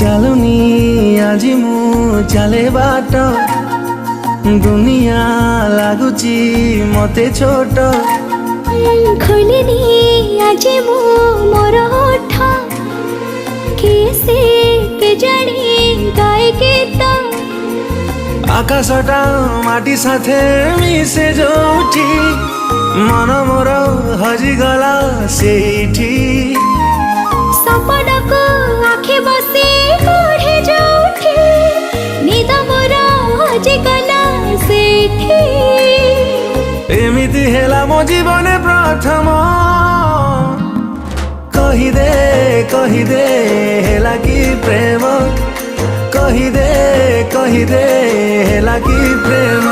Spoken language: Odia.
ଚାଲୁନି ଆଜି ମୁଁ ଚାଲେ ବାଟ ଦୁନିଆ ଲାଗୁଛି ମତେ ଛୋଟ ଖୋଲିନି ଆଜି ମୁଁ ମୋର ଓଠ କିଏ କେଜାଣି ଗାଏ ଗୀତ ଆକାଶଟା ମାଟି ସାଥେ ମିଶେ ଯୋଉଠି ମନ ମୋର ହଜିଗଲା ସେଇଠି ସପନକୁ ଆଖି ବସି ପଢ଼େ ଯୋଉଠି ନିଦ ମୋର ହଜିଗଲା ସେଇଠି ଏମିତି ହେଲା ମୋ ଜୀବନେ ପ୍ରଥମ କହିଦେ ହେଲା କି ପ୍ରେମ କହିଦେ ହେଲା କି ପ୍ରେମ।